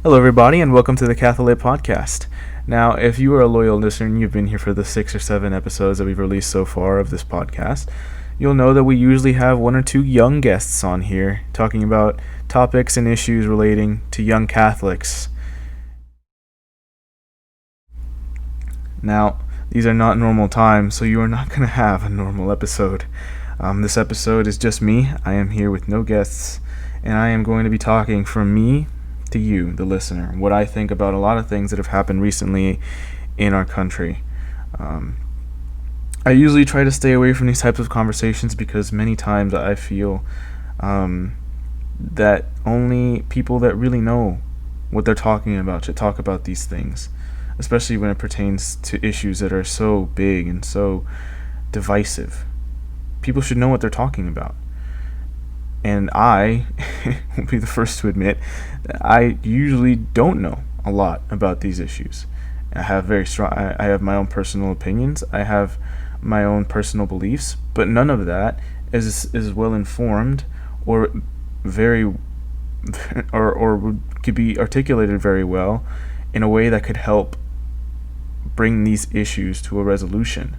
Hello, everybody, and welcome to the Catholic Podcast. Now, if you are a loyal listener and you've been here for the 6 or 7 episodes that we've released so far of this podcast, you'll know that we usually have one or two young guests on here talking about topics and issues relating to young Catholics. Now, these are not normal times, so you are not going to have a normal episode. This episode is just me. I am here with no guests, and I am going to be talking from me to you, the listener, what I think about a lot of things that have happened recently in our country. I usually try to stay away from these types of conversations because many times I feel that only people that really know what they're talking about should talk about these things, especially when it pertains to issues that are so big and so divisive. People should know what they're talking about. And I will be the first to admit that I usually don't know a lot about these issues. I have I have my own personal opinions. I have my own personal beliefs, but none of that is well informed or very or could be articulated very well in a way that could help bring these issues to a resolution.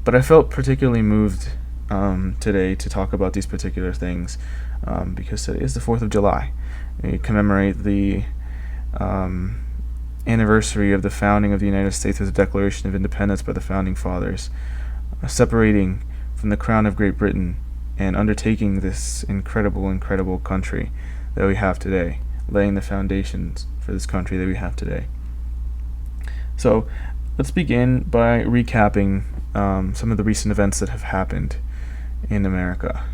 But I felt particularly moved today to talk about these particular things because today is the 4th of July. We commemorate the anniversary of the founding of the United States as a Declaration of Independence by the Founding Fathers, separating from the Crown of Great Britain and undertaking this incredible country that we have today, laying the foundations for this country that we have today. So let's begin by recapping some of the recent events that have happened in America.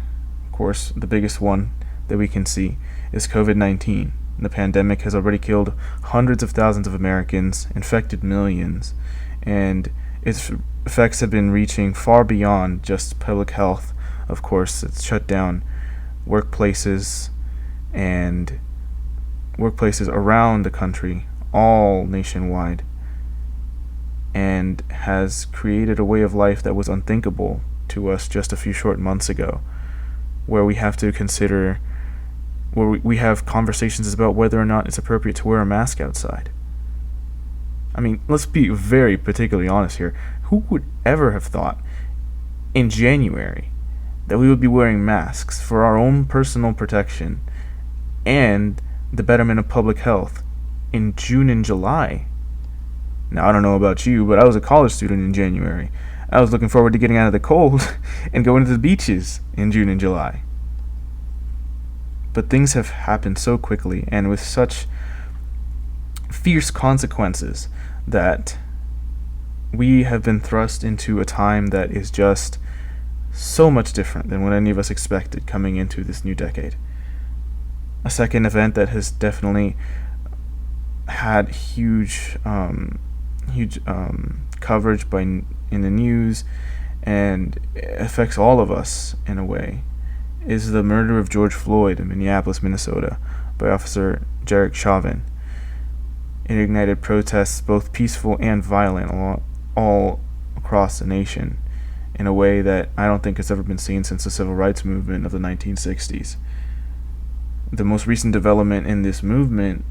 Of course, the biggest one that we can see is COVID-19. The pandemic has already killed hundreds of thousands of Americans, infected millions, and its effects have been reaching far beyond just public health. Of course, it's shut down workplaces around the country, all nationwide, and has created a way of life that was unthinkable to us just a few short months ago, where we have to consider, where we have conversations about whether or not it's appropriate to wear a mask outside. I mean, let's be very particularly honest here. Who would ever have thought in January that we would be wearing masks for our own personal protection and the betterment of public health in June and July? Now, I don't know about you, but I was a college student in January. I was looking forward to getting out of the cold and going to the beaches in June and July. But things have happened so quickly and with such fierce consequences that we have been thrust into a time that is just so much different than what any of us expected coming into this new decade. A second event that has definitely had huge coverage in the news and affects all of us in a way is the murder of George Floyd in Minneapolis, Minnesota by Officer Derek Chauvin. It ignited protests, both peaceful and violent, all across the nation in a way that I don't think has ever been seen since the civil rights movement of the 1960s. The most recent development in this movement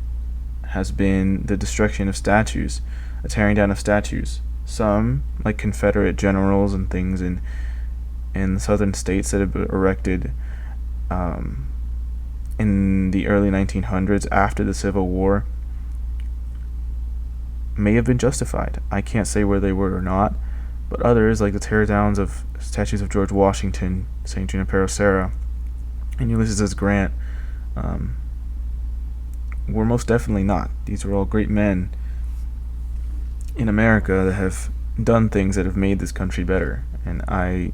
has been the destruction of statues, a tearing down of statues. Some, like Confederate generals and things in southern states that have been erected in the early 1900s after the Civil War, may have been justified. I can't say where they were or not, but others, like the tear downs of statues of George Washington, St. Junipero Serra, and Ulysses S. Grant, were most definitely not. These were all great men in America that have done things that have made this country better, and I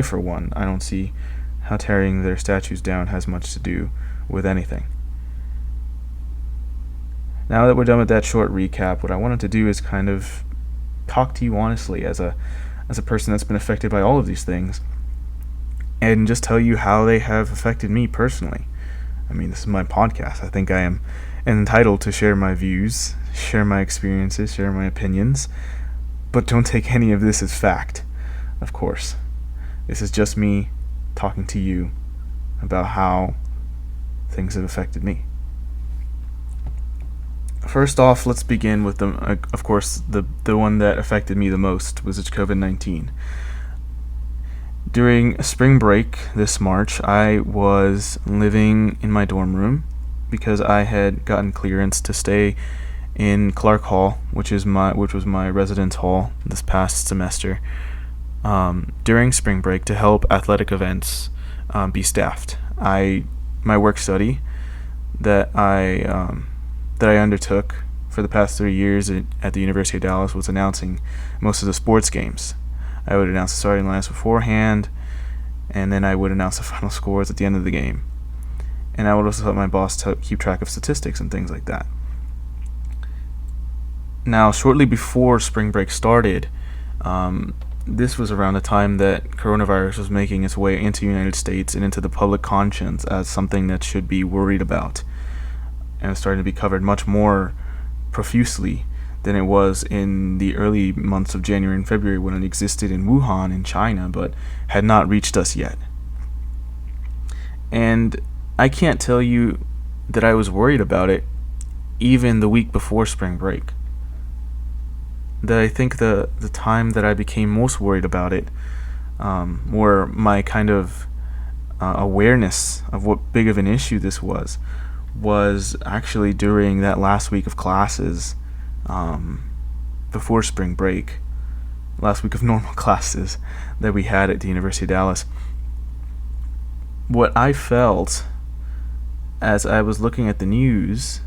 for one, I don't see how tearing their statues down has much to do with anything. Now that we're done with that short recap, what I wanted to do is kind of talk to you honestly as a person that's been affected by all of these things, and just tell you how they have affected me personally. I mean, this is my podcast. I think I am entitled to share my views, share my experiences, share my opinions, but don't take any of this as fact, of course. This is just me talking to you about how things have affected me. First off, let's begin with of course, the one that affected me the most was COVID-19. During spring break this March, I was living in my dorm room because I had gotten clearance to stay in Clark Hall, which was my residence hall this past semester, during spring break to help athletic events be staffed. My work study that I undertook for the past 3 years at the University of Dallas was announcing most of the sports games. I would announce the starting lineups beforehand, and then I would announce the final scores at the end of the game. And I would also help my boss to keep track of statistics and things like that. Now, shortly before spring break started, this was around the time that coronavirus was making its way into the United States and into the public conscience as something that should be worried about. And it was starting to be covered much more profusely than it was in the early months of January and February when it existed in Wuhan in China, but had not reached us yet. And I can't tell you that I was worried about it even the week before spring break. That I think the time that I became most worried about it, or my kind of awareness of what big of an issue this was actually during that last week of classes before spring break, last week of normal classes that we had at the University of Dallas. What I felt as I was looking at the news,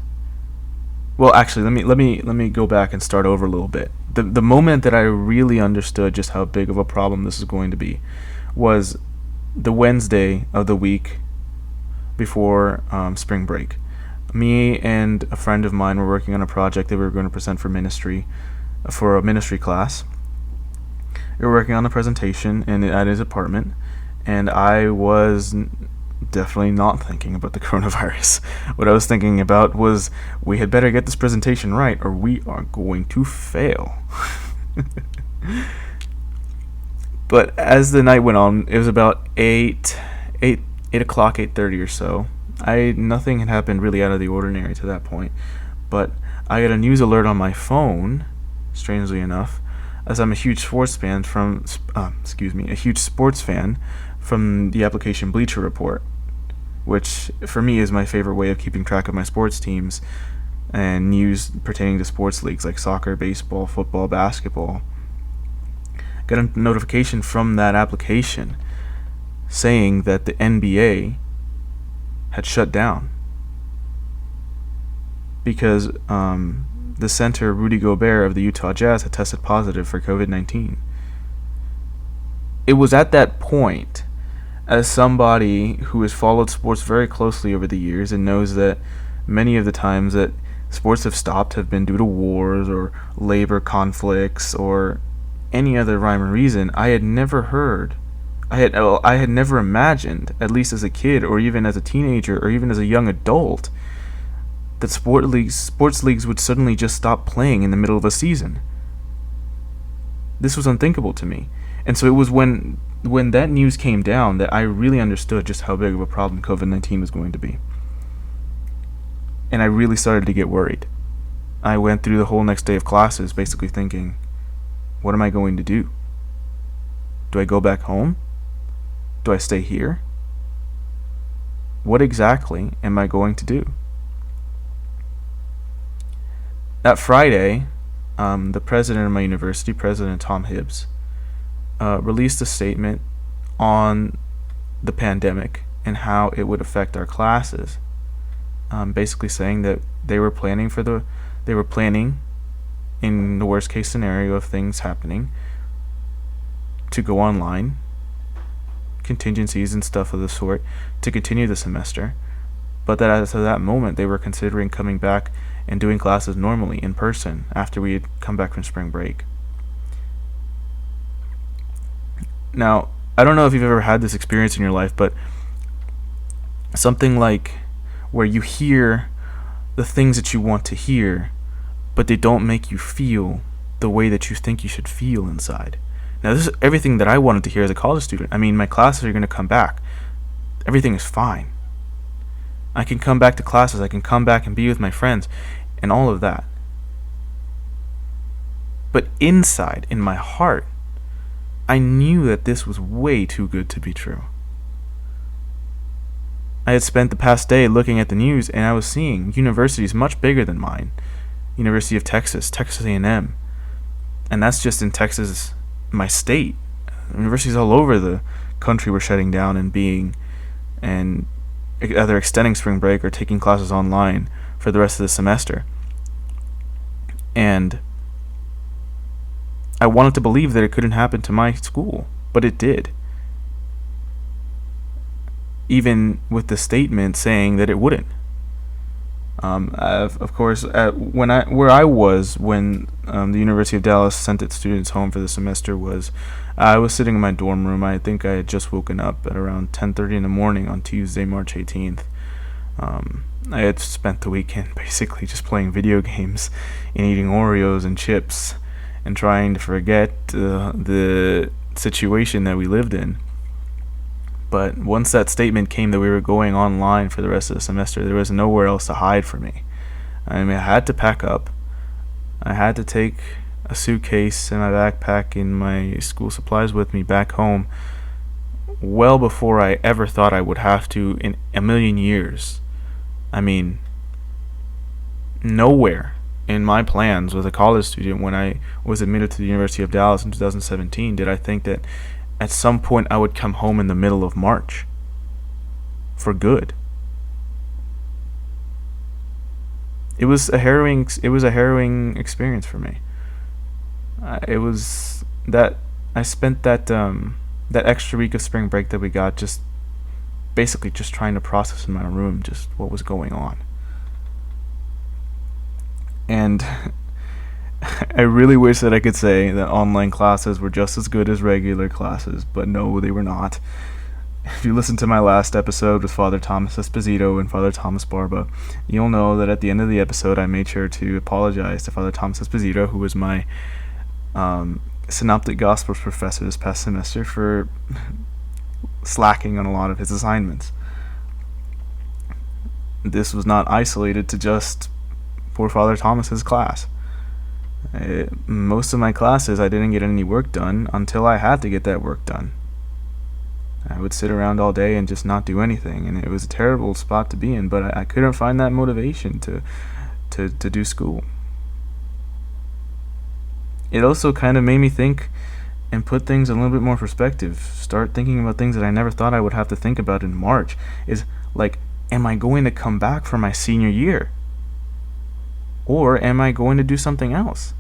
well, actually, let me go back and start over a little bit. The moment that I really understood just how big of a problem this is going to be was the Wednesday of the week before spring break. Me and a friend of mine were working on a project that we were going to present for a ministry class. We were working on the presentation at his apartment, and I was definitely not thinking about the coronavirus. What I was thinking about was we had better get this presentation right or we are going to fail. But as the night went on, it was about 8 o'clock, 8:30 or so. Nothing had happened really out of the ordinary to that point, but I got a news alert on my phone, strangely enough, as I'm a huge sports fan from the application Bleacher Report, which for me is my favorite way of keeping track of my sports teams and news pertaining to sports leagues like soccer, baseball, football, basketball. Got a notification from that application saying that the NBA had shut down because the center Rudy Gobert of the Utah Jazz had tested positive for COVID-19. It was at that point, as somebody who has followed sports very closely over the years and knows that many of the times that sports have stopped have been due to wars or labor conflicts or any other rhyme or reason, I had never imagined, at least as a kid or even as a teenager or even as a young adult, that sports leagues would suddenly just stop playing in the middle of a season. This was unthinkable to me. And so it was when that news came down that I really understood just how big of a problem COVID-19 was going to be. And I really started to get worried. I went through the whole next day of classes basically thinking, what am I going to do? Do I go back home? Do I stay here? What exactly am I going to do? That Friday, the president of my university, President Tom Hibbs, released a statement on the pandemic and how it would affect our classes. Basically saying that they were planning in the worst case scenario of things happening to go online, contingencies and stuff of the sort, to continue the semester, but that as of that moment they were considering coming back and doing classes normally in person after we had come back from spring break. Now, I don't know if you've ever had this experience in your life, but something like where you hear the things that you want to hear, but they don't make you feel the way that you think you should feel inside. Now, this is everything that I wanted to hear as a college student. I mean, my classes are going to come back. Everything is fine. I can come back to classes. I can come back and be with my friends. and all of that. But inside, in my heart, I knew that this was way too good to be true. I had spent the past day looking at the news, and I was seeing universities much bigger than mine. University of Texas, Texas A&M. And that's just in Texas, my state. Universities all over the country were shutting down and either extending spring break or taking classes online for the rest of the semester. And I wanted to believe that it couldn't happen to my school, but it did. Even with the statement saying that it wouldn't. Of course, when I was when the University of Dallas sent its students home for the semester was, I was sitting in my dorm room. I think I had just woken up at around 10:30 in the morning on Tuesday, March 18th. I had spent the weekend basically just playing video games and eating Oreos and chips and trying to forget the situation that we lived in. But once that statement came that we were going online for the rest of the semester, there was nowhere else to hide for me. I mean, I had to pack up. I had to take a suitcase and my backpack and my school supplies with me back home well before I ever thought I would have to in a million years. I mean, nowhere in my plans as a college student when I was admitted to the University of Dallas in 2017 did I think that at some point I would come home in the middle of March for good. It was a harrowing experience for me. It was that I spent that extra week of spring break that we got just basically just trying to process in my room just what was going on. And I really wish that I could say that online classes were just as good as regular classes, but no, they were not. If you listen to my last episode with Father Thomas Esposito and Father Thomas Barba, you'll know that at the end of the episode I made sure to apologize to Father Thomas Esposito, who was my Synoptic Gospels professor this past semester, for slacking on a lot of his assignments. This was not isolated to just poor Father Thomas's class. Most of my classes I didn't get any work done until I had to get that work done. I would sit around all day and just not do anything, and it was a terrible spot to be in, but I couldn't find that motivation to do school. It also kind of made me think and put things in a little bit more perspective. Start thinking about things that I never thought I would have to think about in March. Is like, am I going to come back for my senior year? Or am I going to do something else?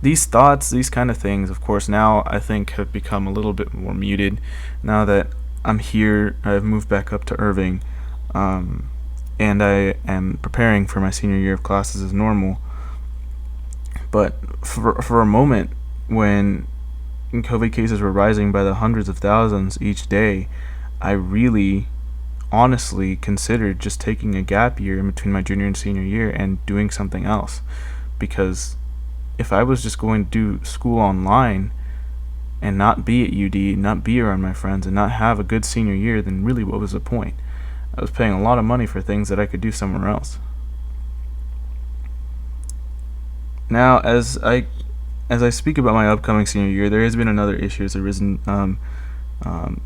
These thoughts, these kind of things, of course, now I think have become a little bit more muted. Now that I'm here, I've moved back up to Irving, and I am preparing for my senior year of classes as normal. But for a moment, when COVID cases were rising by the hundreds of thousands each day, I really honestly considered just taking a gap year in between my junior and senior year and doing something else. Because if I was just going to do school online and not be at UD, not be around my friends, and not have a good senior year, then really what was the point? I was paying a lot of money for things that I could do somewhere else. Now, as I speak about my upcoming senior year, there has been another issue that's arisen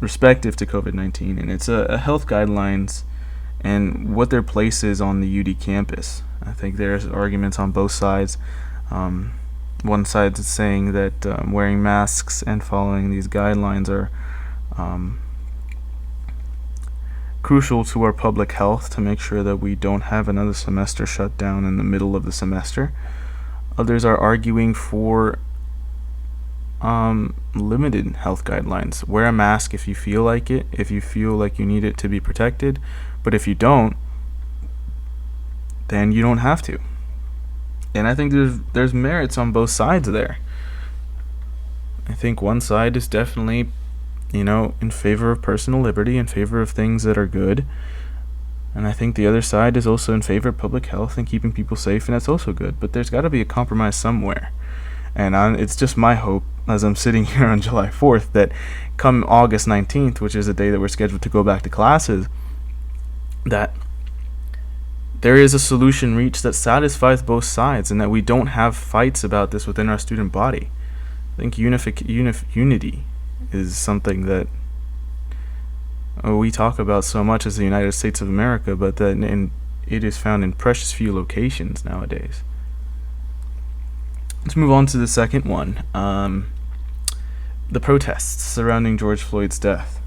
respective to COVID-19, and it's health guidelines and what their place is on the UD campus. I think there's arguments on both sides. One side is saying that wearing masks and following these guidelines are crucial to our public health to make sure that we don't have another semester shut down in the middle of the semester. Others are arguing for limited health guidelines. Wear a mask if you feel like it, if you feel like you need it to be protected, but if you don't, then you don't have to. And I think there's merits on both sides there. I think one side is definitely, in favor of personal liberty, in favor of things that are good. And I think the other side is also in favor of public health and keeping people safe, and that's also good. But there's got to be a compromise somewhere. And it's just my hope, as I'm sitting here on July 4th, that come August 19th, which is the day that we're scheduled to go back to classes, that there is a solution reached that satisfies both sides, and that we don't have fights about this within our student body. I think unity is something that we talk about so much as the United States of America, but that it is found in precious few locations nowadays. Let's move on to the second one. The protests surrounding George Floyd's death.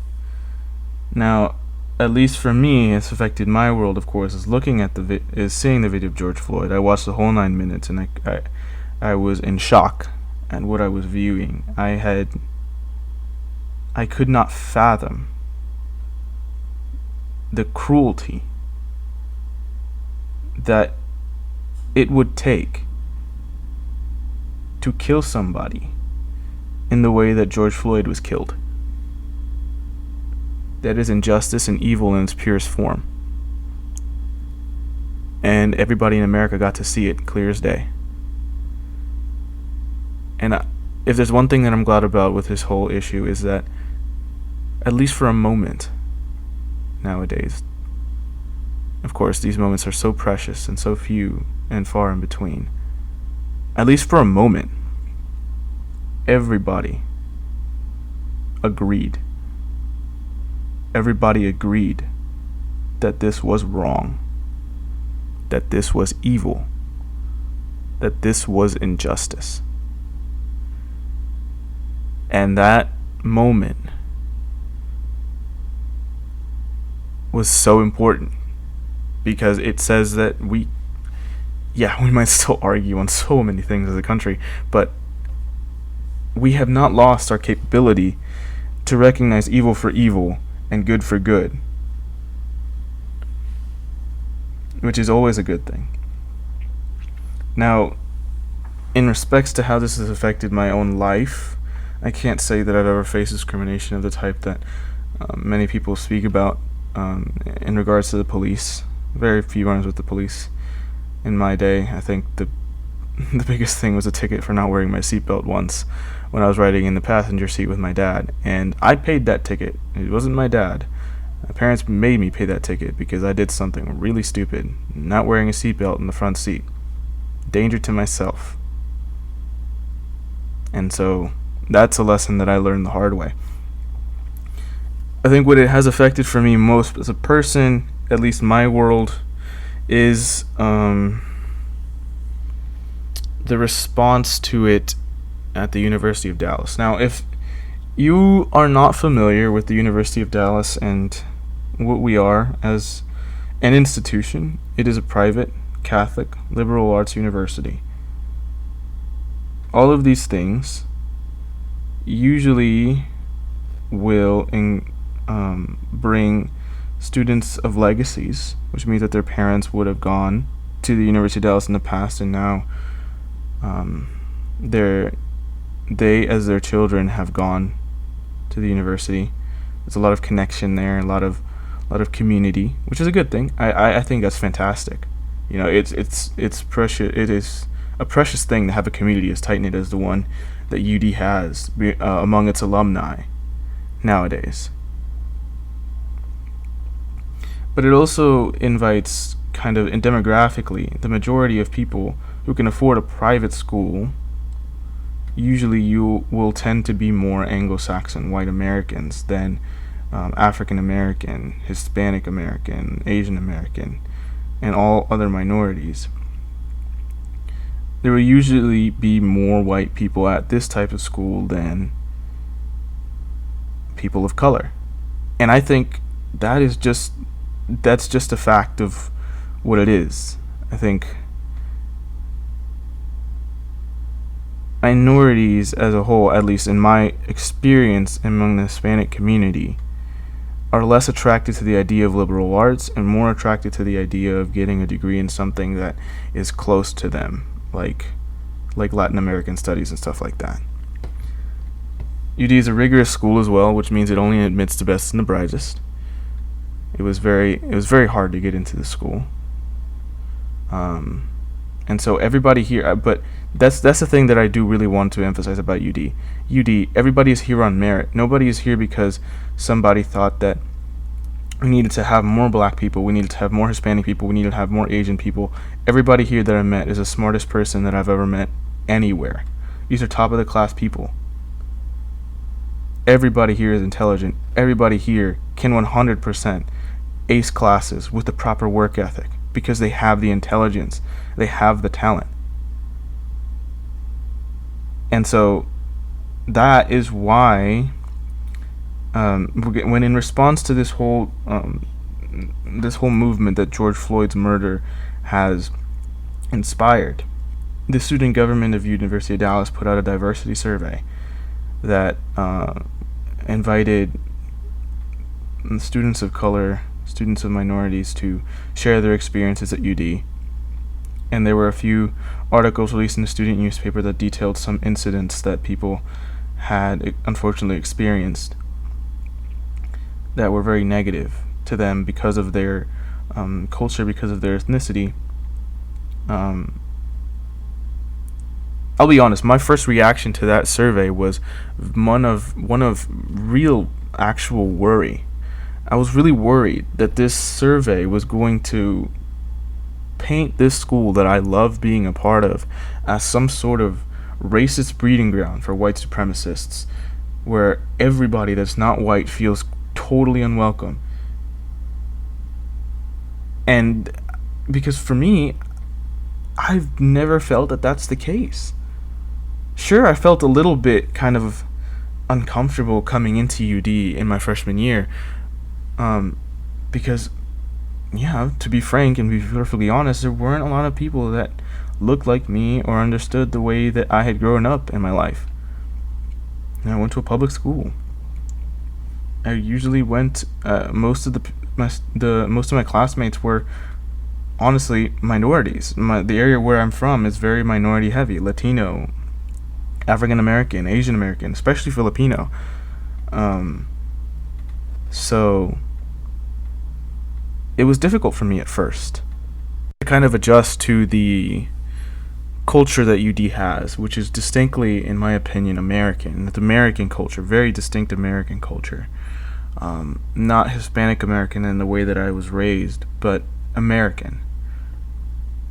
Now, at least for me, it's affected my world, of course, is looking at is seeing the video of George Floyd. I watched the whole 9 minutes, and I was in shock at what I was viewing. I could not fathom the cruelty that it would take to kill somebody in the way that George Floyd was killed. That is injustice and evil in its purest form. And everybody in America got to see it clear as day. And if there's one thing that I'm glad about with this whole issue, is that at least for a moment nowadays, of course these moments are so precious and so few and far in between, at least for a moment, everybody agreed that this was wrong, that this was evil, that this was injustice. And that moment was so important, because it says that we might still argue on so many things as a country, but we have not lost our capability to recognize evil for evil and good for good, which is always a good thing. Now, in respects to how this has affected my own life, I can't say that I've ever faced discrimination of the type that many people speak about in regards to the police. Very few runs with the police in my day. I think the biggest thing was a ticket for not wearing my seatbelt once when I was riding in the passenger seat with my dad, and I paid that ticket. It wasn't my dad. My parents made me pay that ticket because I did something really stupid, not wearing a seatbelt in the front seat. Danger to myself. And so that's a lesson that I learned the hard way. I think what it has affected for me most as a person, at least my world, is the response to it at the University of Dallas. Now, if you are not familiar with the University of Dallas and what we are as an institution, it is a private, Catholic, liberal arts university. All of these things usually will bring students of legacies, which means that their parents would have gone to the University of Dallas in the past, and now they as their children have gone to the university. There's a lot of connection there, a lot of community, which is a good thing. I think that's fantastic. You know, it's precious. It is a precious thing to have a community as tight knit as the one that UD has among its alumni nowadays. But it also invites kind of, and demographically, the majority of people who can afford a private school. Usually you will tend to be more Anglo-Saxon white Americans than African American, Hispanic American, Asian American, and all other minorities. There will usually be more white people at this type of school than people of color. And I think that's just a fact of what it is. I think minorities as a whole, at least in my experience among the Hispanic community, are less attracted to the idea of liberal arts and more attracted to the idea of getting a degree in something that is close to them, like Latin American studies and stuff like that. UD is a rigorous school as well, which means it only admits the best and the brightest. It was very hard to get into the school. And so everybody here, but that's the thing that I do really want to emphasize about UD. UD, everybody is here on merit. Nobody is here because somebody thought that We needed to have more black people. We needed to have more Hispanic people. We needed to have more Asian people. Everybody here that I met is the smartest person that I've ever met anywhere. These are top of the class people. Everybody here is intelligent. Everybody here can 100% ace classes with the proper work ethic because they have the intelligence. They have the talent. And so that is why when in response to this whole movement that George Floyd's murder has inspired, the student government of University of Dallas put out a diversity survey that invited students of color, students of minorities to share their experiences at UD. And there were a few articles released in the student newspaper that detailed some incidents that people had unfortunately experienced that were very negative to them because of their culture, because of their ethnicity. I'll be honest, my first reaction to that survey was one of real actual worry. I was really worried that this survey was going to paint this school that I love being a part of as some sort of racist breeding ground for white supremacists, where everybody that's not white feels totally unwelcome. And because for me, I've never felt that that's the case. Sure, I felt a little bit kind of uncomfortable coming into UD in my freshman year, because, yeah, to be frank and be perfectly honest, there weren't a lot of people that looked like me or understood the way that I had grown up in my life. And I went to a public school. I usually went. Most of my classmates were honestly minorities. The area where I'm from is very minority heavy: Latino, African American, Asian American, especially Filipino. So it was difficult for me at first to kind of adjust to the culture that UD has, which is distinctly, in my opinion, American. It's American culture, very distinct American culture. Not Hispanic American in the way that I was raised, but American.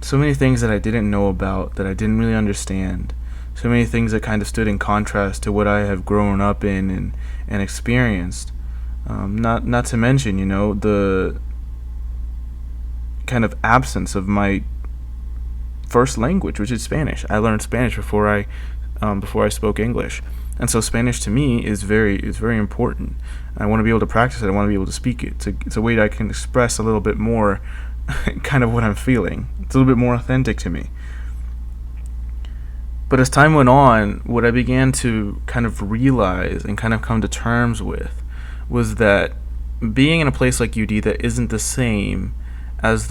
So many things that I didn't know about, that I didn't really understand. So many things that kind of stood in contrast to what I have grown up in and experienced. Not to mention, the kind of absence of my first language, which is Spanish. I learned Spanish before I spoke English, and so Spanish to me is very important. I want to be able to practice it. I want to be able to speak it. It's a way that I can express a little bit more, kind of what I'm feeling. It's a little bit more authentic to me. But as time went on, what I began to kind of realize and kind of come to terms with was that being in a place like UD that isn't the same as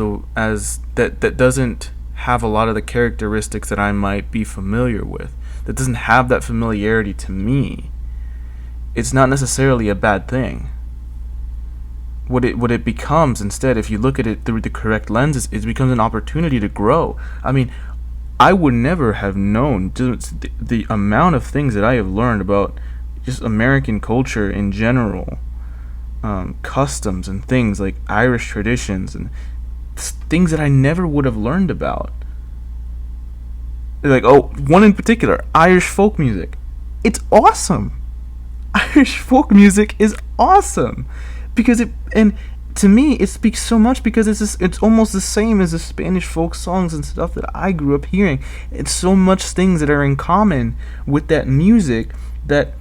that doesn't have a lot of the characteristics that I might be familiar with, that doesn't have that familiarity to me, it's not necessarily a bad thing. What it becomes instead, if you look at it through the correct lenses, it becomes an opportunity to grow. I mean, I would never have known the amount of things that I have learned about just American culture in general, customs and things like Irish traditions and things that I never would have learned about. Like, one in particular, Irish folk music. It's awesome. Irish folk music is awesome because to me, it speaks so much because it's almost the same as the Spanish folk songs and stuff that I grew up hearing. It's so much things that are in common with that music that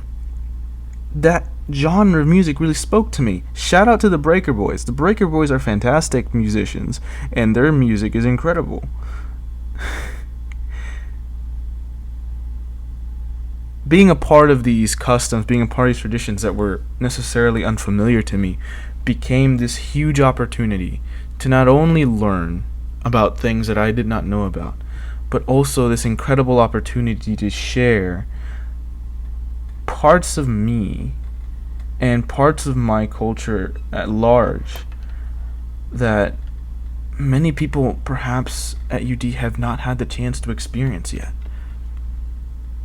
genre of music really spoke to me. Shout out to the Breaker Boys. The Breaker Boys are fantastic musicians, and their music is incredible. Being a part of these customs, being a part of these traditions that were necessarily unfamiliar to me, became this huge opportunity to not only learn about things that I did not know about, but also this incredible opportunity to share parts of me and parts of my culture at large that many people perhaps at UD have not had the chance to experience yet.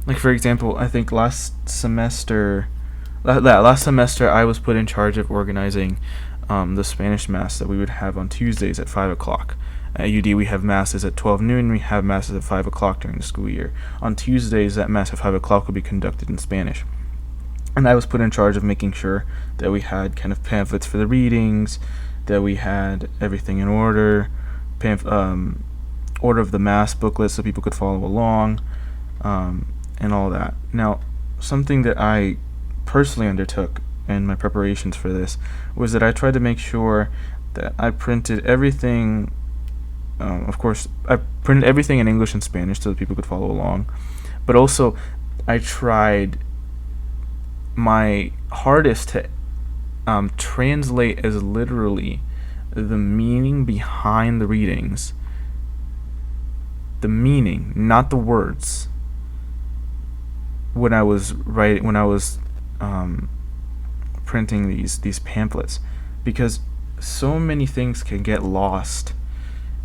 Like, for example, I think last semester I was put in charge of organizing the Spanish Mass that we would have on Tuesdays at 5 o'clock. At UD, we have Masses at 12 noon, we have Masses at 5 o'clock during the school year. On Tuesdays, that Mass at 5 o'clock would be conducted in Spanish. And I was put in charge of making sure that we had kind of pamphlets for the readings, that we had everything in order, order of the Mass booklet so people could follow along, and all that. Now, something that I personally undertook in my preparations for this was that I tried to make sure that I printed everything. Of course, I printed everything in English and Spanish so that people could follow along, but also I tried my hardest to translate as literally the meaning behind the readings, the meaning, not the words. When I was printing these pamphlets, because so many things can get lost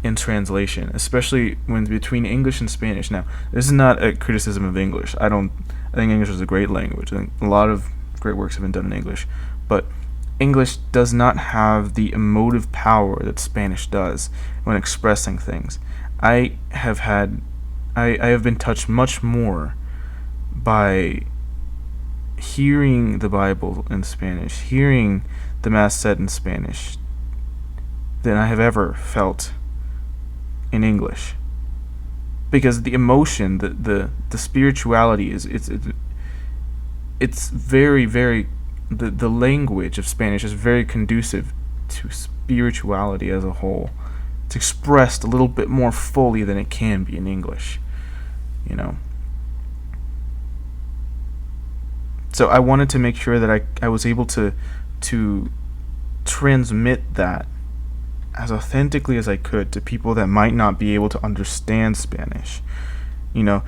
in translation, especially when between English and Spanish. Now, this is not a criticism of English. I think English is a great language. I think a lot of great works have been done in English, but English does not have the emotive power that Spanish does when expressing things. I have been touched much more by hearing the Bible in Spanish, hearing the Mass said in Spanish, than I have ever felt in English, because the emotion, the spirituality it's very, very, the language of Spanish is very conducive to spirituality as a whole. It's expressed a little bit more fully than it can be in English, you know. So I wanted to make sure that I was able to transmit that as authentically as I could to people that might not be able to understand Spanish. You know,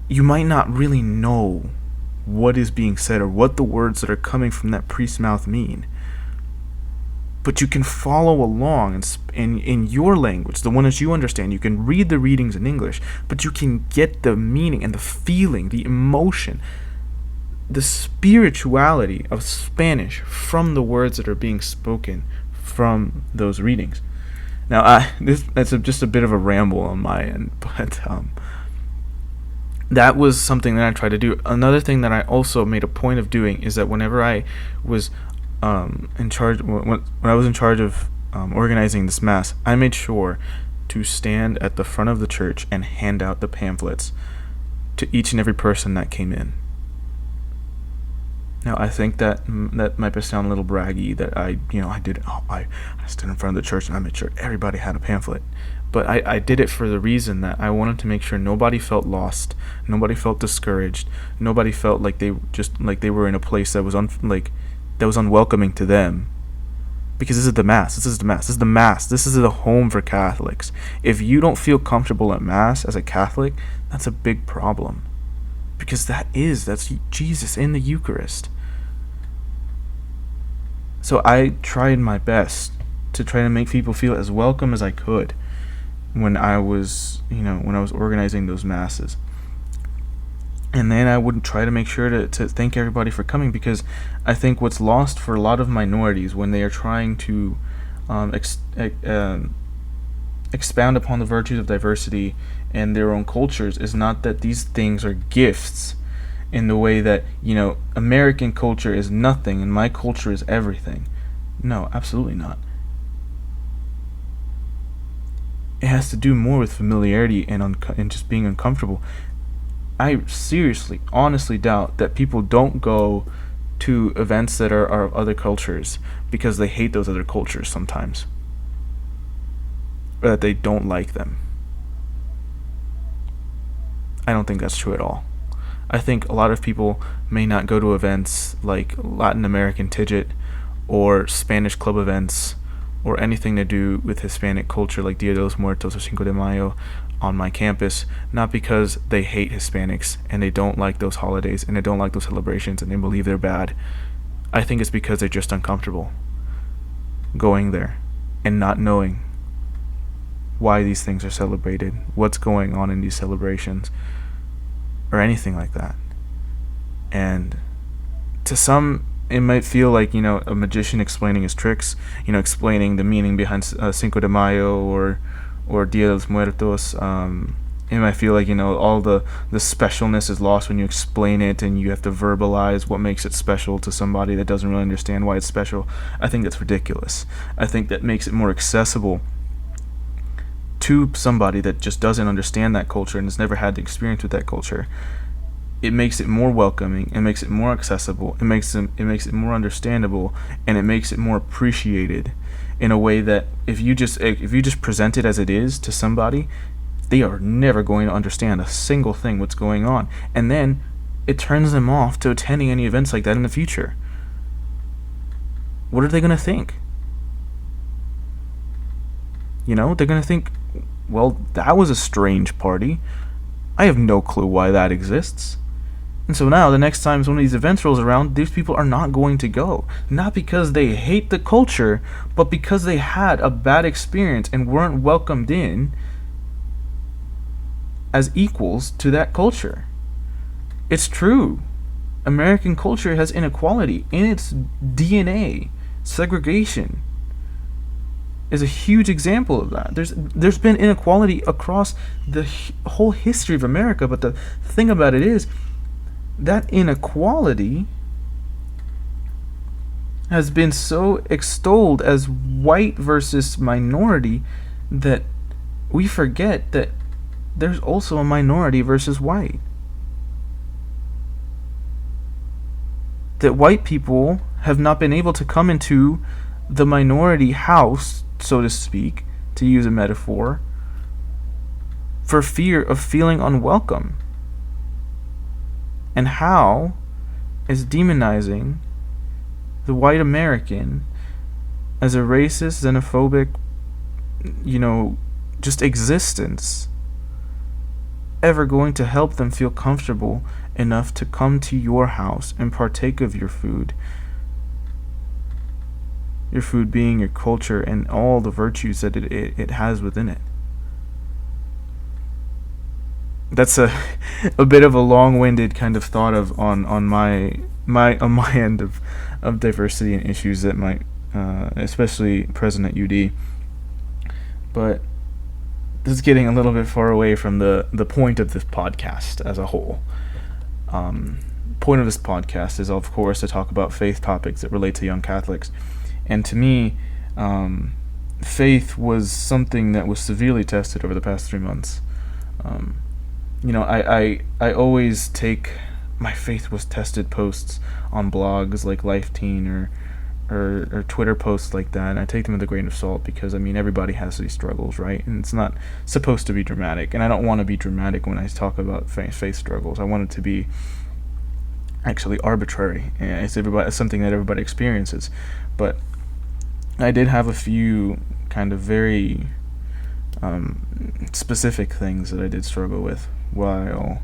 you might not really know what is being said or what the words that are coming from that priest's mouth mean, but you can follow along in your language, the one that you understand. You can read the readings in English, but you can get the meaning and the feeling, the emotion, the spirituality of Spanish from the words that are being spoken from those readings. Now, that's just a bit of a ramble on my end, but that was something that I tried to do. Another thing that I also made a point of doing is that whenever I was in charge, when I was in charge of organizing this Mass, I made sure to stand at the front of the church and hand out the pamphlets to each and every person that came in. Now, I think that might sound a little braggy that I did it. I stood in front of the church and I made sure everybody had a pamphlet. But I did it for the reason that I wanted to make sure nobody felt lost, nobody felt discouraged, nobody felt like they were in a place that was unwelcoming to them. Because this is the Mass. This is the home for Catholics. If you don't feel comfortable at Mass as a Catholic, that's a big problem. Because that's Jesus in the Eucharist. So I tried my best to try to make people feel as welcome as I could when I was organizing those Masses. And then I would try to make sure to thank everybody for coming, because I think what's lost for a lot of minorities when they are trying to expound upon the virtues of diversity and their own cultures is not that these things are gifts in the way that, American culture is nothing and my culture is everything. No, absolutely not. It has to do more with familiarity and just being uncomfortable. I seriously, honestly doubt that people don't go to events that are of other cultures because they hate those other cultures sometimes, or that they don't like them. I don't think that's true at all. I think a lot of people may not go to events like Latin American Tidget or Spanish club events or anything to do with Hispanic culture like Dia de los Muertos or Cinco de Mayo on my campus, not because they hate Hispanics and they don't like those holidays and they don't like those celebrations and they believe they're bad. I think it's because they're just uncomfortable going there and not knowing why these things are celebrated, what's going on in these celebrations, or anything like that. And to some it might feel like, a magician explaining his tricks, explaining the meaning behind Cinco de Mayo or Dia de los Muertos. It might feel like, all the specialness is lost when you explain it and you have to verbalize what makes it special to somebody that doesn't really understand why it's special. I think that's ridiculous. I think that makes it more accessible to somebody that just doesn't understand that culture and has never had the experience with that culture. It makes it more welcoming, it makes it more accessible, it makes it more understandable, and it makes it more appreciated in a way that if you just present it as it is to somebody, they are never going to understand a single thing what's going on, and then it turns them off to attending any events like that in the future. What are they going to think? They're going to think, well, that was a strange party. I have no clue why that exists. And so now, the next time one of these events rolls around, these people are not going to go. Not because they hate the culture, but because they had a bad experience and weren't welcomed in as equals to that culture. It's true. American culture has inequality in its DNA. Segregation is a huge example of that. There's been inequality across the whole history of America, but the thing about it is that inequality has been so extolled as white versus minority that we forget that there's also a minority versus white. That white people have not been able to come into the minority house, so to speak, to use a metaphor, for fear of feeling unwelcome. And how is demonizing the white American as a racist, xenophobic, just existence ever going to help them feel comfortable enough to come to your house and partake of your food? Your food being your culture and all the virtues that it has within it. That's a bit of a long-winded kind of thought of on my end of diversity and issues that might especially present at UD. But this is getting a little bit far away from the point of this podcast as a whole. Point of this podcast is, of course, to talk about faith topics that relate to young Catholics. And to me, faith was something that was severely tested over the past 3 months. I always take my faith was tested posts on blogs like LifeTeen or Twitter posts like that, and I take them with a grain of salt because, everybody has these struggles, right? And it's not supposed to be dramatic, and I don't want to be dramatic when I talk about faith struggles. I want it to be actually arbitrary. It's something that everybody experiences. But I did have a few kind of very specific things that I did struggle with while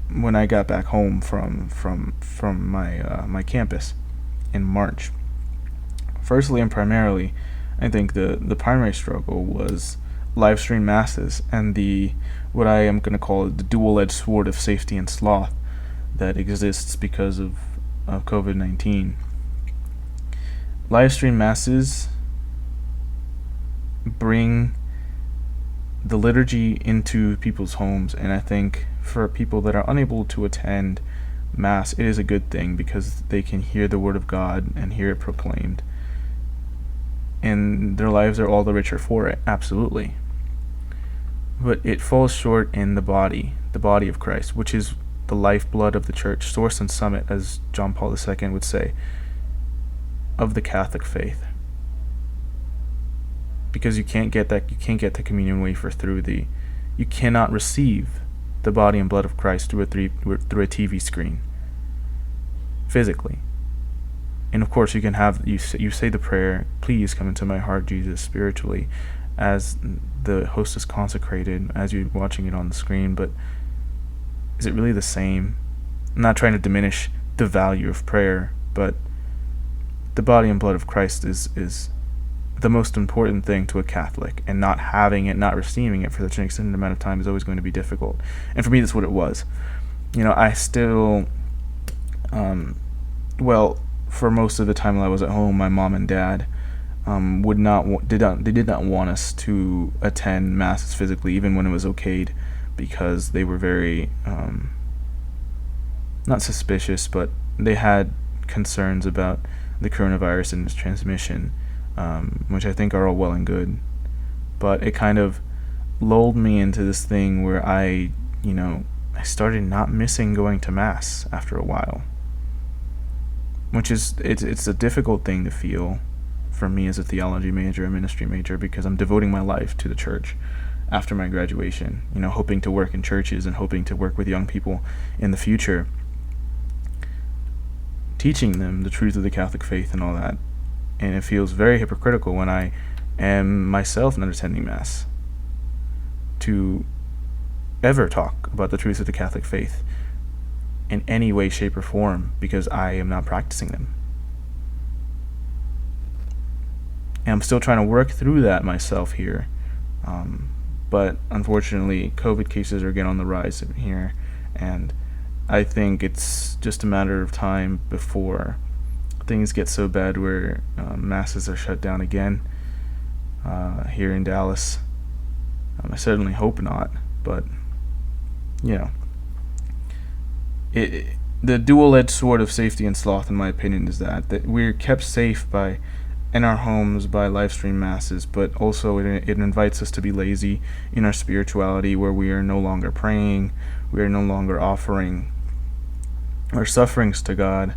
when I got back home from my campus in March. Firstly and primarily, I think the primary struggle was livestream masses and what I am going to call the dual-edged sword of safety and sloth that exists because of COVID-19. Livestream masses bring the liturgy into people's homes, and I think for people that are unable to attend Mass, it is a good thing because they can hear the Word of God and hear it proclaimed, and their lives are all the richer for it, absolutely. But it falls short in the body of Christ, which is the lifeblood of the Church, source and summit, as John Paul II would say, of the Catholic faith. Because you can't get the communion wafer you cannot receive the body and blood of Christ through a TV screen, physically. And of course, you can have you say the prayer, "Please come into my heart, Jesus," spiritually, as the host is consecrated, as you're watching it on the screen. But is it really the same? I'm not trying to diminish the value of prayer, but the body and blood of Christ is the most important thing to a Catholic, and not having it, not receiving it for such an extended amount of time is always going to be difficult. And for me, that's what it was. I still well, for most of the time I was at home, my mom and dad did not want us to attend masses physically, even when it was okayed, because they were very not suspicious, but they had concerns about the coronavirus and its transmission, which I think are all well and good. But it kind of lulled me into this thing where I started not missing going to mass after a while, which is it's a difficult thing to feel for me as a theology major, a ministry major, because I'm devoting my life to the church after my graduation, hoping to work in churches and hoping to work with young people in the future, teaching them the truth of the Catholic faith and all that. And it feels very hypocritical when I am myself not attending Mass to ever talk about the truth of the Catholic faith in any way, shape, or form, because I am not practicing them. And I'm still trying to work through that myself here. But unfortunately, COVID cases are again on the rise here, and I think it's just a matter of time before things get so bad where masses are shut down again here in Dallas. I certainly hope not, but the dual-edged sword of safety and sloth, in my opinion, is that we're kept safe in our homes by live stream masses, but also it invites us to be lazy in our spirituality, where we are no longer praying, we are no longer offering our sufferings to God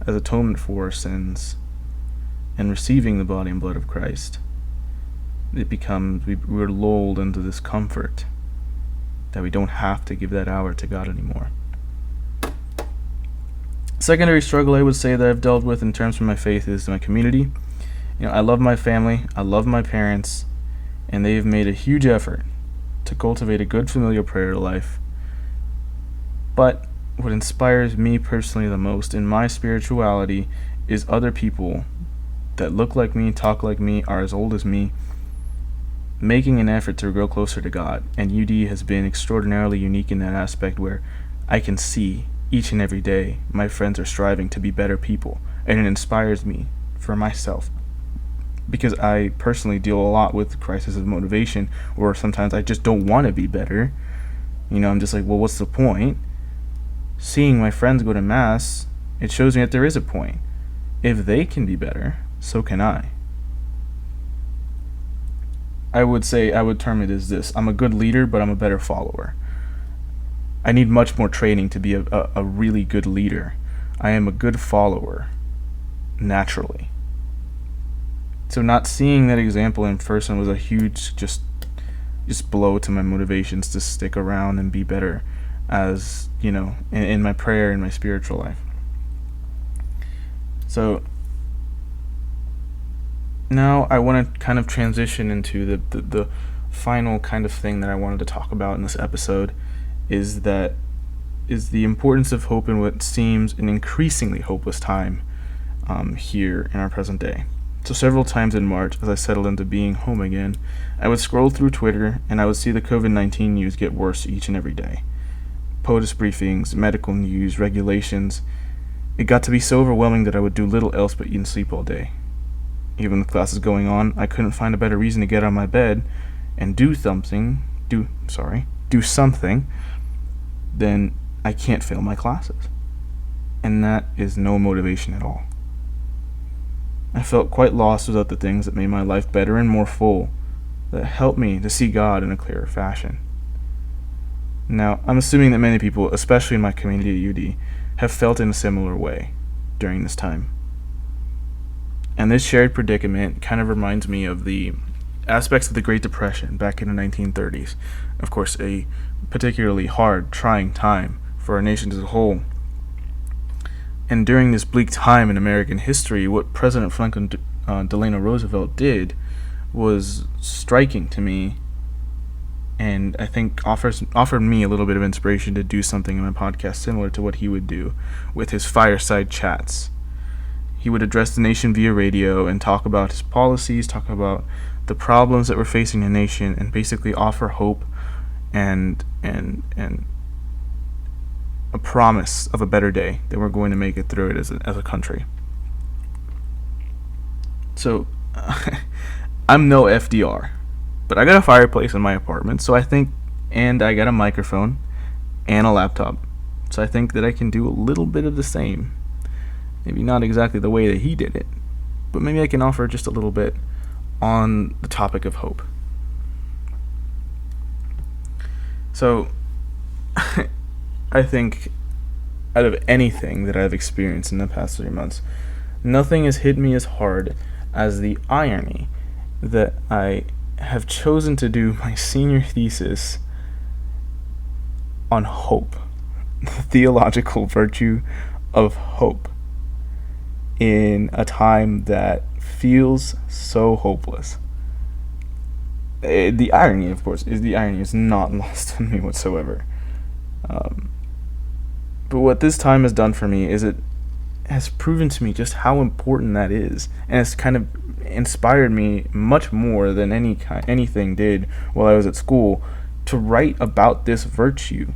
as atonement for our sins and receiving the body and blood of Christ. It becomes, we're lulled into this comfort that we don't have to give that hour to God anymore. Secondary struggle I would say that I've dealt with in terms of my faith is my community. I love my family, I love my parents, and they've made a huge effort to cultivate a good familial prayer life. But what inspires me personally the most in my spirituality is other people that look like me, talk like me, are as old as me, making an effort to grow closer to God. And UD has been extraordinarily unique in that aspect, where I can see each and every day my friends are striving to be better people, and it inspires me for myself, because I personally deal a lot with crisis of motivation, or sometimes I just don't want to be better. I'm just like, well, what's the point? Seeing my friends go to Mass, it shows me that there is a point. If they can be better, so can I. I would term it as this: I'm a good leader, but I'm a better follower. I need much more training to be a really good leader. I am a good follower, naturally. So not seeing that example in person was a huge just blow to my motivations to stick around and be better, as in my prayer and my spiritual life. So now I want to kind of transition into the final kind of thing that I wanted to talk about in this episode, is the importance of hope in what seems an increasingly hopeless time here in our present day. So several times in March, as I settled into being home again, I would scroll through Twitter and I would see the COVID-19 news get worse each and every day. POTUS briefings, medical news, regulations. It got to be so overwhelming that I would do little else but eat and sleep all day. Even with classes going on, I couldn't find a better reason to get out of my bed and do something, then I can't fail my classes. And that is no motivation at all. I felt quite lost without the things that made my life better and more full, that helped me to see God in a clearer fashion. Now, I'm assuming that many people, especially in my community at UD, have felt in a similar way during this time. And this shared predicament kind of reminds me of the aspects of the Great Depression back in the 1930s. Of course, a particularly hard, trying time for our nation as a whole. And during this bleak time in American history, what President Franklin Delano Roosevelt did was striking to me, and I think offered me a little bit of inspiration to do something in my podcast similar to what he would do with his fireside chats. He would address the nation via radio and talk about his policies, talk about the problems that were facing the nation, and basically offer hope and a promise of a better day, that we're going to make it through it as a country. So, I'm no FDR, but I got a fireplace in my apartment, so I think, and I got a microphone and a laptop, so I think that I can do a little bit of the same. Maybe not exactly the way that he did it, but maybe I can offer just a little bit on the topic of hope. So, I think out of anything that I've experienced in the past 3 months, nothing has hit me as hard as the irony that I have chosen to do my senior thesis on hope, the theological virtue of hope, in a time that feels so hopeless. The irony, of course, is not lost on me whatsoever. But what this time has done for me is it has proven to me just how important that is, and it's kind of inspired me much more than anything did while I was at school to write about this virtue,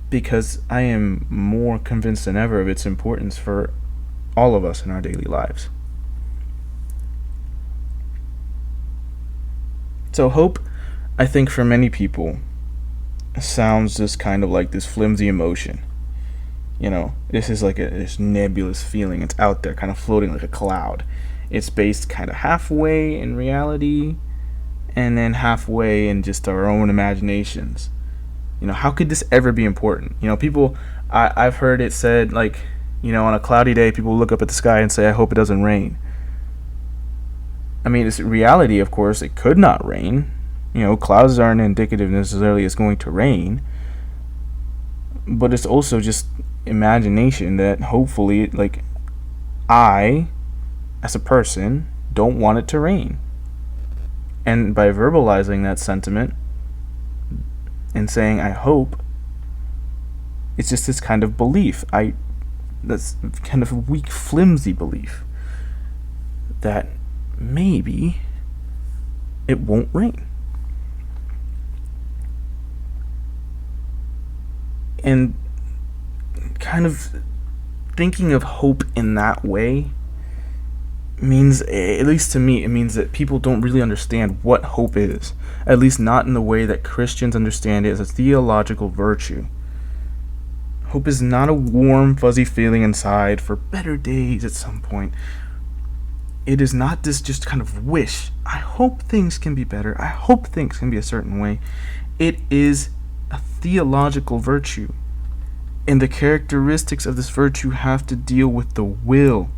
because I am more convinced than ever of its importance for all of us in our daily lives. So hope, I think for many people, sounds just kind of like this flimsy emotion. This is like this nebulous feeling. It's out there, kind of floating like a cloud. It's based kind of halfway in reality, and then halfway in just our own imaginations. How could this ever be important? I've heard it said, like, on a cloudy day, people look up at the sky and say, I hope it doesn't rain. I mean, it's reality, of course. It could not rain. Clouds aren't indicative necessarily it's going to rain. But it's also just imagination that hopefully, like, I, as a person, don't want it to rain. And by verbalizing that sentiment and saying, I hope, it's just this kind of belief. That's kind of a weak, flimsy belief that maybe it won't rain. And kind of thinking of hope in that way means, at least to me, it means that people don't really understand what hope is. At least not in the way that Christians understand it as a theological virtue. Hope is not a warm, fuzzy feeling inside for better days at some point. It is not this just kind of wish. I hope things can be better. I hope things can be a certain way. It is a theological virtue. And the characteristics of this virtue have to deal with the will,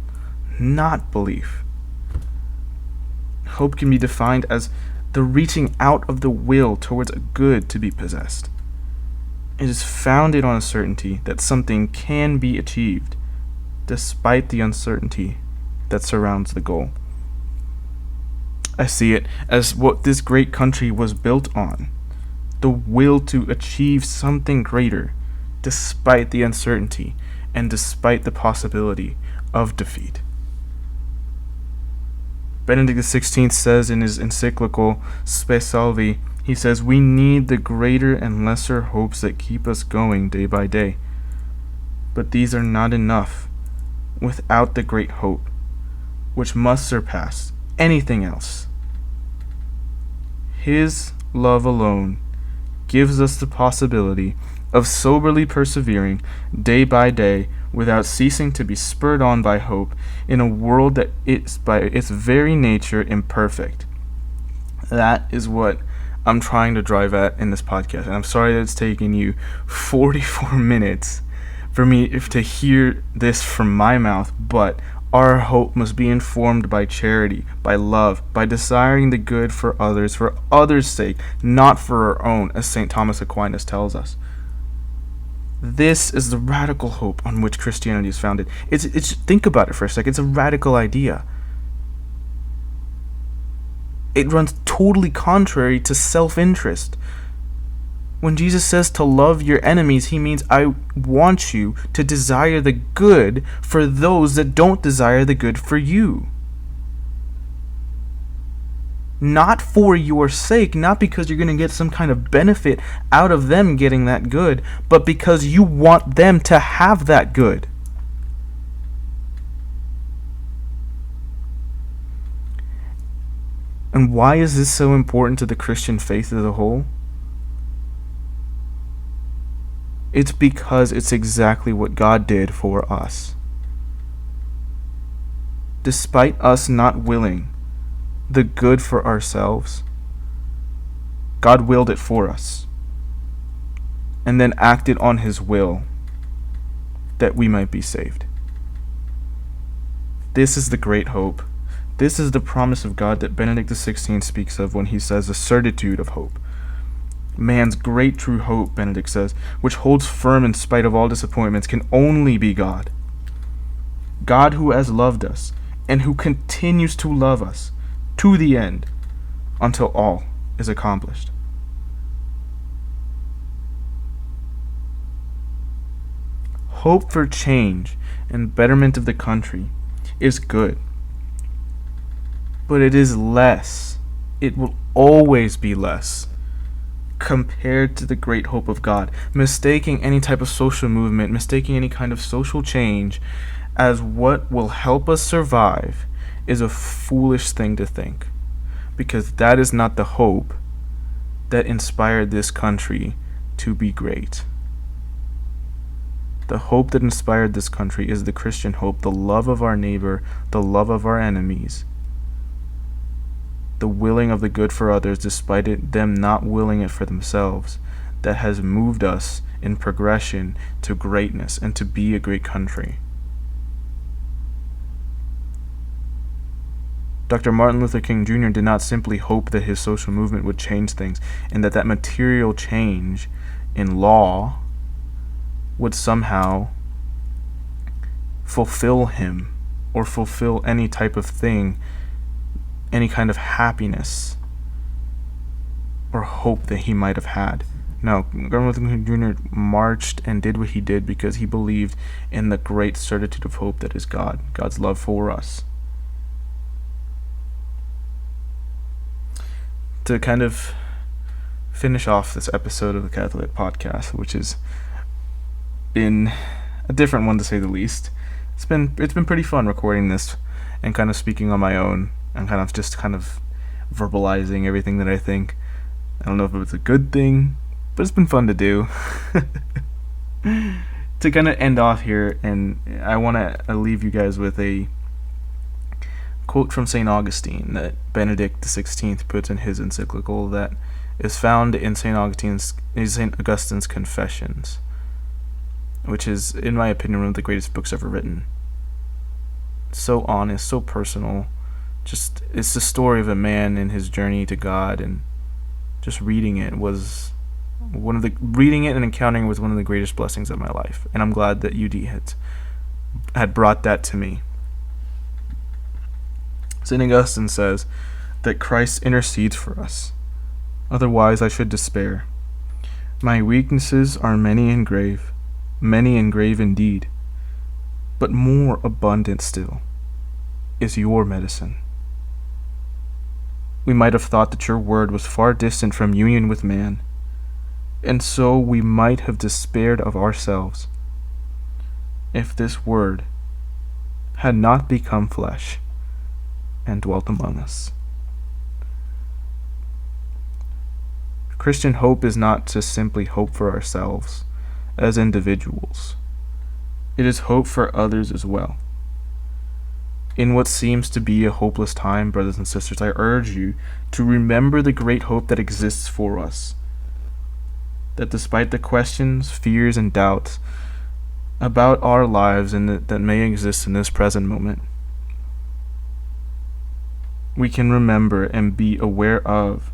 not belief. Hope can be defined as the reaching out of the will towards a good to be possessed. It is founded on a certainty that something can be achieved, despite the uncertainty that surrounds the goal. I see it as what this great country was built on, the will to achieve something greater, despite the uncertainty and despite the possibility of defeat. Benedict XVI says in his encyclical Spe Salvi, he says, we need the greater and lesser hopes that keep us going day by day. But these are not enough without the great hope, which must surpass anything else. His love alone gives us the possibility of soberly persevering day by day without ceasing to be spurred on by hope in a world that is by its very nature imperfect. That is what I'm trying to drive at in this podcast, and I'm sorry that it's taken you 44 minutes for me to hear this from my mouth, but our hope must be informed by charity, by love, by desiring the good for others' sake, not for our own, as St. Thomas Aquinas tells us. This is the radical hope on which Christianity is founded. It's think about it for a second. It's a radical idea. It runs totally contrary to self-interest. When Jesus says to love your enemies, he means I want you to desire the good for those that don't desire the good for you. not for your sake, not because you're going to get some kind of benefit out of them getting that good, but because you want them to have that good. And why is this so important to the Christian faith as a whole? It's because it's exactly what God did for us. Despite us not willing the good for ourselves, God willed it for us, and then acted on His will that we might be saved. This is the great hope. This is the promise of God that Benedict XVI speaks of when he says a certitude of hope. Man's great true hope, Benedict says, which holds firm in spite of all disappointments, can only be God. God who has loved us and who continues to love us to the end until all is accomplished. Hope for change and betterment of the country is good. But it is less. It will always be less compared to the great hope of God. Mistaking any type of social movement, mistaking any kind of social change as what will help us survive is a foolish thing to think, because that is not the hope that inspired this country to be great. The hope that inspired this country is the Christian hope, the love of our neighbor, the love of our enemies, the willing of the good for others despite them not willing it for themselves, that has moved us in progression to greatness and to be a great country. Dr. Martin Luther King Jr. did not simply hope that his social movement would change things and that material change in law would somehow fulfill him or fulfill any type of thing, any kind of happiness or hope that he might have had. No, Martin Luther King Jr. marched and did what he did because he believed in the great certitude of hope that is God, God's love for us. To kind of finish off this episode of the Catholic Podcast, which has been a different one to say the least, it's been pretty fun recording this and kind of speaking on my own and kind of verbalizing everything that I think. I don't know if it's a good thing, but it's been fun to do. To kind of end off here, and I want to leave you guys with a quote from St. Augustine that Benedict XVI puts in his encyclical that is found in St. Augustine's Confessions, which is, in my opinion, one of the greatest books ever written. So honest, so personal. Just, it's the story of a man in his journey to God, and just reading it and encountering it was one of the greatest blessings of my life. And I'm glad that UD had brought that to me. St. Augustine says that Christ intercedes for us. Otherwise I should despair. My weaknesses are many and grave indeed, but more abundant still is your medicine. We might have thought that your word was far distant from union with man, and so we might have despaired of ourselves, if this word had not become flesh and dwelt among us. Christian hope is not to simply hope for ourselves as individuals. It is hope for others as well. In what seems to be a hopeless time, brothers and sisters, I urge you to remember the great hope that exists for us. That despite the questions, fears, and doubts about our lives and that may exist in this present moment, we can remember and be aware of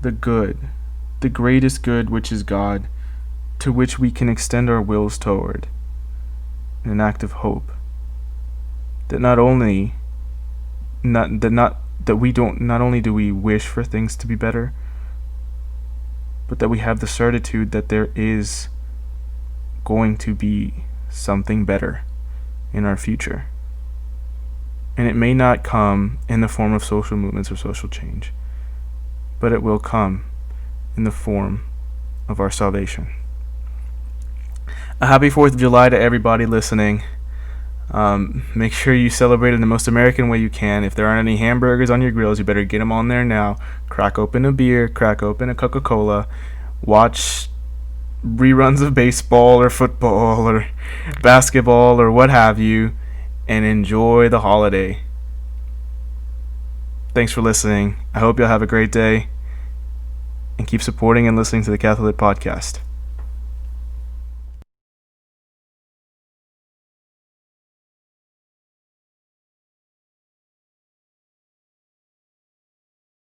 the good, the greatest good, which is God, to which we can extend our wills toward in an act of hope. That not only do we wish for things to be better, but that we have the certitude that there is going to be something better in our future. And it may not come in the form of social movements or social change, but it will come in the form of our salvation. A happy 4th of July to everybody listening. Make sure you celebrate in the most American way you can. If there aren't any hamburgers on your grills, you better get them on there now. Crack open a beer, crack open a Coca-Cola, watch reruns of baseball or football or basketball or what have you, and enjoy the holiday. Thanks for listening. I hope you'll have a great day, and keep supporting and listening to the Catholic Podcast.